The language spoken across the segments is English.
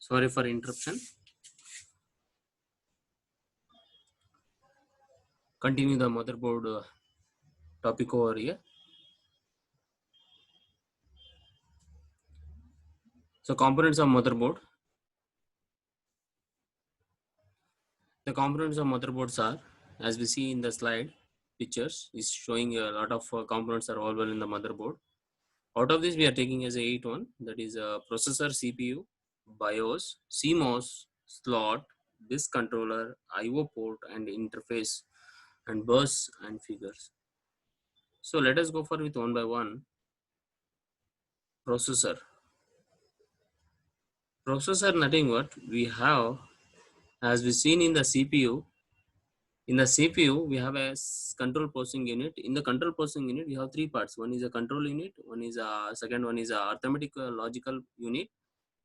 Sorry for interruption. Continue the motherboard topic over here. So components of motherboard. The components of motherboards are, as we see in the slide, pictures is showing a lot of components are available in the motherboard. Out of this, we are taking as a 8 one, that is a processor, CPU, BIOS, CMOS, slot, disk controller, IO port, and interface, and bus and figures. So let us go for with one by one. Processor. Processor, nothing but we have, as we seen in the CPU. In the CPU, we have a control processing unit. In the control processing unit, we have three parts. One is a control unit. One is a second one is a arithmetic logical unit,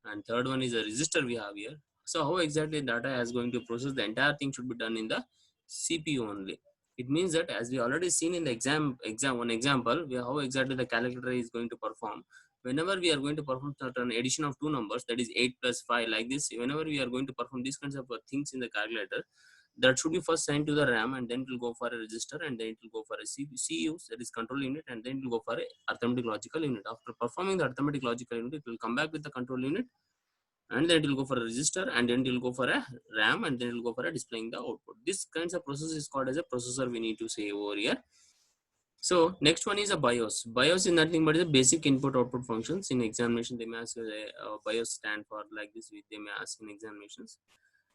and third one is a register we have here. So how exactly data is going to process? The entire thing should be done in the CPU only. It means that as we already seen in the exam one example, we how exactly the calculator is going to perform. Whenever we are going to perform certain addition of two numbers, that is 8 plus 5, like this, whenever we are going to perform these kinds of things in the calculator, that should be first sent to the RAM, and then it will go for a register, and then it will go for a CU, that is control unit, and then it will go for a arithmetic logical unit. After performing the arithmetic logical unit, it will come back with the control unit, and then it will go for a register, and then it will go for a RAM, and then it will go for a displaying the output. This kinds of process is called as a processor, we need to say over here. So next one is a BIOS. BIOS is nothing but the basic input output functions. In examination, they may ask BIOS stand for like this, they may ask in examinations.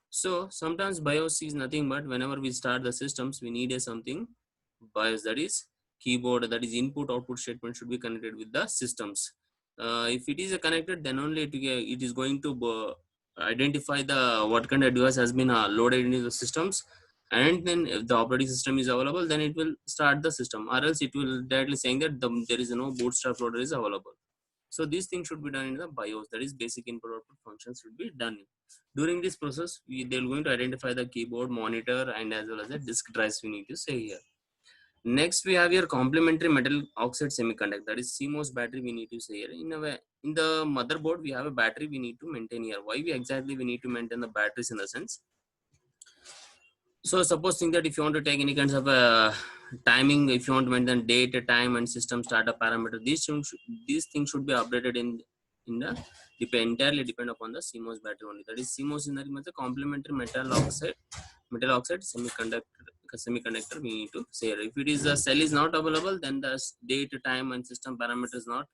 So sometimes BIOS is nothing but whenever we start the systems, we need a something BIOS, that is keyboard, that is input output statement should be connected with the systems. If it is connected, then only it is going to identify the what kind of device has been loaded into the systems, and then if the operating system is available, then it will start the system, or else it will directly saying that there is no bootstrap loader is available. So these things should be done in the BIOS, that is basic input output functions should be done. During this process, they're going to identify the keyboard, monitor, and as well as the disk drives we need to say here. Next, we have your complementary metal oxide semiconductor, that is CMOS battery we need to say here. In the motherboard, we have a battery we need to maintain here. Why we need to maintain the batteries in the sense? So supposing that if you want to take any kinds of timing, if you want to maintain date, time, and system startup parameter, these things should be updated in the entirely depend upon the CMOS battery only. That is CMOS in the complementary metal oxide semiconductor we need to say. If it is the cell is not available, then the date, time, and system parameters not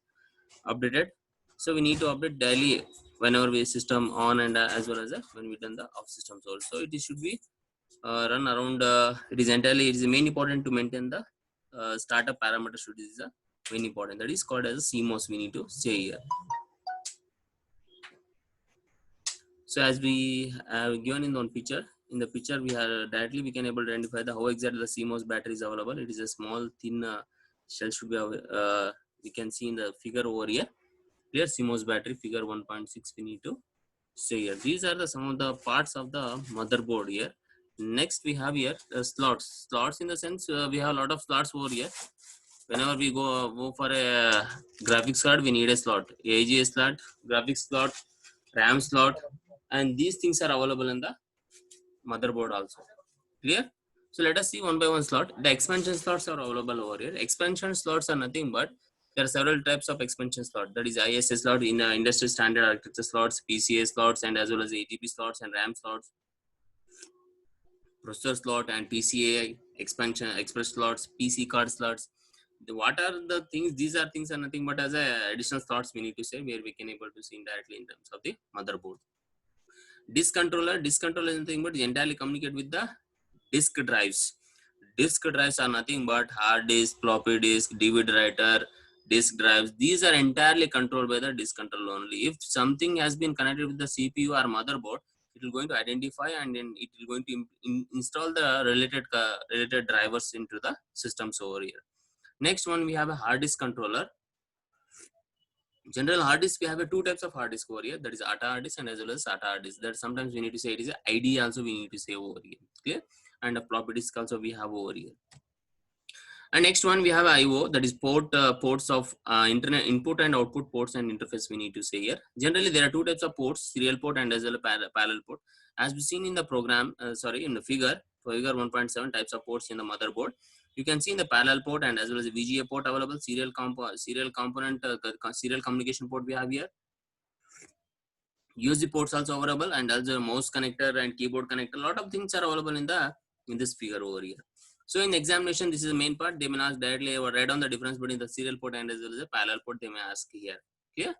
updated. So we need to update daily whenever we system on, and as well as when we done the off systems also. It should be run around. It is main important to maintain the startup parameter should is main important. That is called as a CMOS we need to say here. So as we have given in one picture, in the picture we have directly we can able to identify the how exactly the CMOS battery is available. It is a small thin shell should be we can see in the figure over here. Here CMOS battery figure 1.6 we need to say here. These are the some of the parts of the motherboard here. Next we have here slots in the sense we have a lot of slots over here. Whenever we go for a graphics card, we need a slot, AGA slot, graphics slot, RAM slot, and these things are available in the motherboard also. Clear? So let us see one by one slot. The expansion slots are available over here. Expansion slots are nothing but there are several types of expansion slot. That is ISA slot in industry standard architecture slots, PCA slots, and as well as AGP slots and RAM slots, processor slot and PCA expansion express slots, PC card slots. What are the things? These are things are nothing but as a additional slots we need to say where we can able to see directly in terms of the motherboard. Disk controller is nothing but entirely communicate with the disk drives. Disk drives are nothing but hard disk, floppy disk, DVD writer, disk drives. These are entirely controlled by the disk controller only. If something has been connected with the CPU or motherboard, it will going to identify, and then it will going to install the related drivers into the systems over here. Next one, we have a hard disk controller. General hard disk, we have two types of hard disk over here, that is ATA hard disk and as well as SATA hard disk. That sometimes we need to say it is a ID also we need to say over here. Clear? And a floppy disk also we have over here. And next one we have IO, that is ports of internet input and output ports and interface we need to say here. Generally there are two types of ports, serial port and as well as parallel port. As we seen in the program, in the figure 1.7 types of ports in the motherboard. You can see in the parallel port and as well as the VGA port available, serial component, serial communication port we have here. USB ports also available, and also mouse connector and keyboard connector. A lot of things are available in this figure over here. So in the examination, this is the main part. They may ask directly or write down the difference between the serial port and as well as the parallel port. They may ask here. Okay.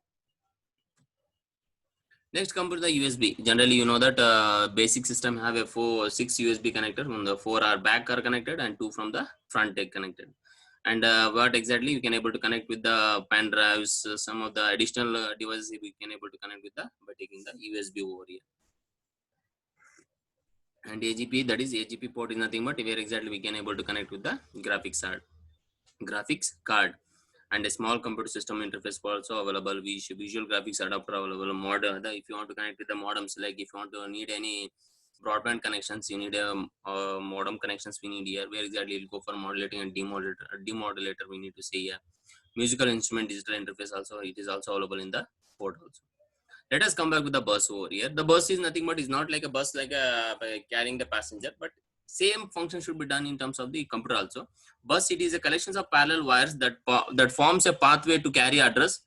Next, come to the USB. Generally, you know that basic system have a 6 USB connector. From the 4 are back are connected and 2 from the front are connected. And what exactly you can able to connect with the pen drives, some of the additional devices we can able to connect with the by taking the USB over here. And AGP, that is AGP port is nothing but where exactly we can able to connect with the graphics card. And a small computer system interface also available. Visual graphics adapter available. If you want to connect with the modems, like if you want to need any broadband connections, you need a modem connections we need here. Where exactly you'll go for modulating and demodulator we need to see here. Musical instrument digital interface also, it is also available in the port also. Let us come back with the bus over here. The bus is nothing but is not like a bus like carrying the passenger, but same function should be done in terms of the computer also. Bus, it is a collection of parallel wires that forms a pathway to carry address,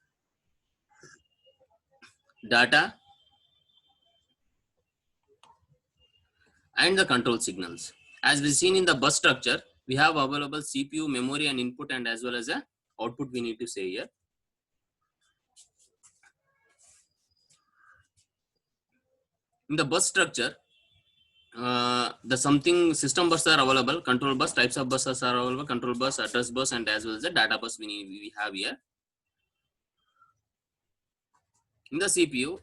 data, and the control signals. As we seen in the bus structure, we have available CPU, memory, and input, and as well as a output we need to say here. In the bus structure, the something system bus are available, control bus, types of buses are available, control bus, address bus, and as well as the data bus we have here. In the CPU,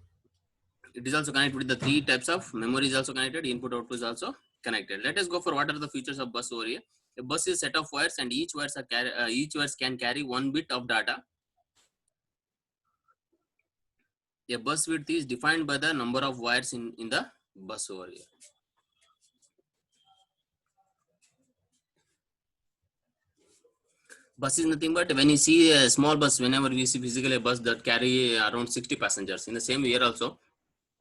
it is also connected with the 3 types of memory is also connected, input output is also connected. Let us go for what are the features of bus over here. A bus is a set of wires, and each wires can carry 1 bit of data. A bus width is defined by the number of wires in the bus over here. Bus is nothing but when you see a small bus, whenever we see physically a bus that carry around 60 passengers. In the same year also,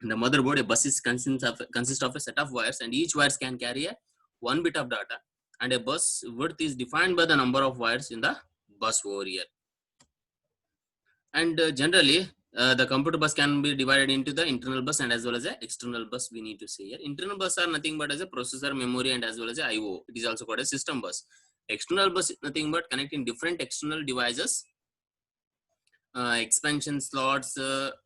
in the motherboard, a bus is consists of a set of wires, and each wires can carry a 1 bit of data, and a bus width is defined by the number of wires in the bus over here. And generally, the computer bus can be divided into the internal bus and as well as the external bus we need to say here. Internal bus are nothing but as a processor, memory, and as well as a IO. It is also called a system bus. External bus is nothing but connecting different external devices, expansion slots,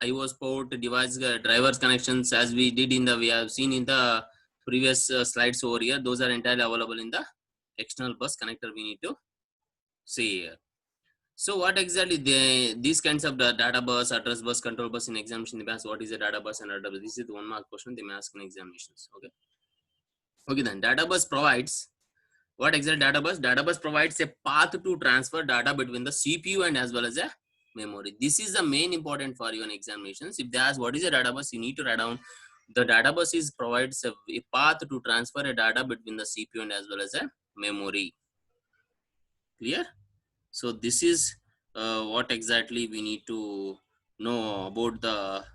IO port, device drivers connections, as we have seen in the previous slides over here. Those are entirely available in the external bus connector we need to see here. So what exactly these kinds of the data bus, address bus, control bus in examination, they may ask what is a data bus and data bus. This is the 1 mark question they may ask in examinations. Okay, then data bus provides what exactly data bus? Data bus provides a path to transfer data between the CPU and as well as a memory. This is the main important for your examinations. If they ask what is a data bus, you need to write down the data bus provides a path to transfer a data between the CPU and as well as a memory. Clear? So this is what exactly we need to know about the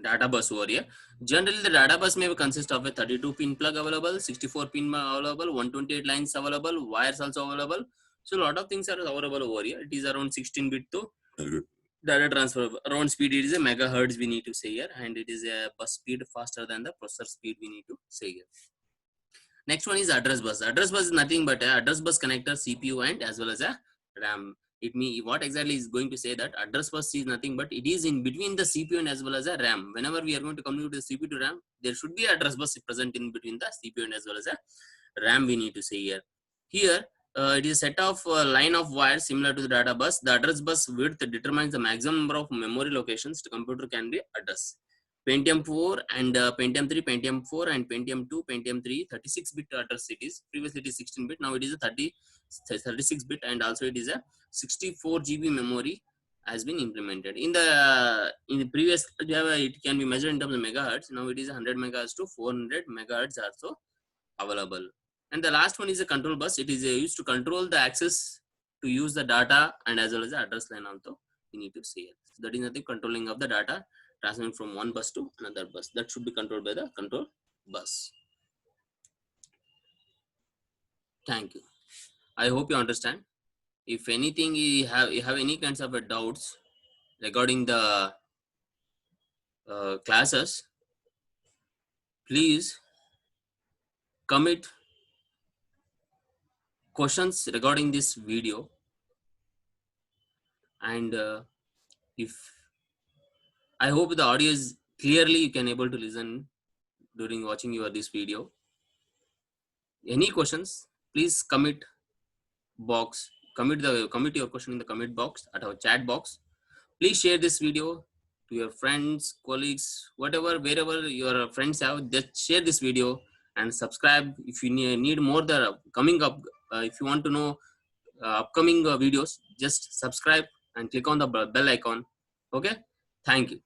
data bus over here. Generally, the data bus may consist of a 32 pin plug available, 64 pin available, 128 lines available, wires also available. So a lot of things are available over here. It is around 16 bit to data transfer. Around speed, it is a megahertz we need to say here, and it is a bus speed faster than the processor speed we need to say here. Next one is address bus. Address bus is nothing but a address bus connector, CPU, and as well as a RAM. What exactly is going to say that address bus is nothing but it is in between the CPU and as well as a RAM. Whenever we are going to communicate with the CPU to RAM, there should be address bus present in between the CPU and as well as a RAM we need to say here. Here, it is a set of line of wires similar to the data bus. The address bus width determines the maximum number of memory locations the computer can be addressed. Pentium 4 and Pentium 3, Pentium 4 and Pentium 2, Pentium 3, 36-bit address it is. Previously it is 16-bit, now it is a 36-bit, and also it is a 64 GB memory has been implemented. In the previous, it can be measured in terms of megahertz. Now it is 100 megahertz to 400 megahertz also available. And the last one is a control bus. It is used to control the access to use the data and as well as the address line also we need to see it. So that is nothing controlling of the data transferring from one bus to another bus. That should be controlled by the control bus. Thank you. I hope you understand. If anything you have any kinds of doubts regarding the classes, please commit questions regarding this video. And if I hope the audio is clearly you can able to listen during watching your this video. Any questions, please commit your question in the comment box at our chat box. Please share this video to your friends, colleagues, whatever, wherever your friends have, just share this video and subscribe. If you need more the coming up, if you want to know upcoming videos, just subscribe and click on the bell icon. Okay, thank you.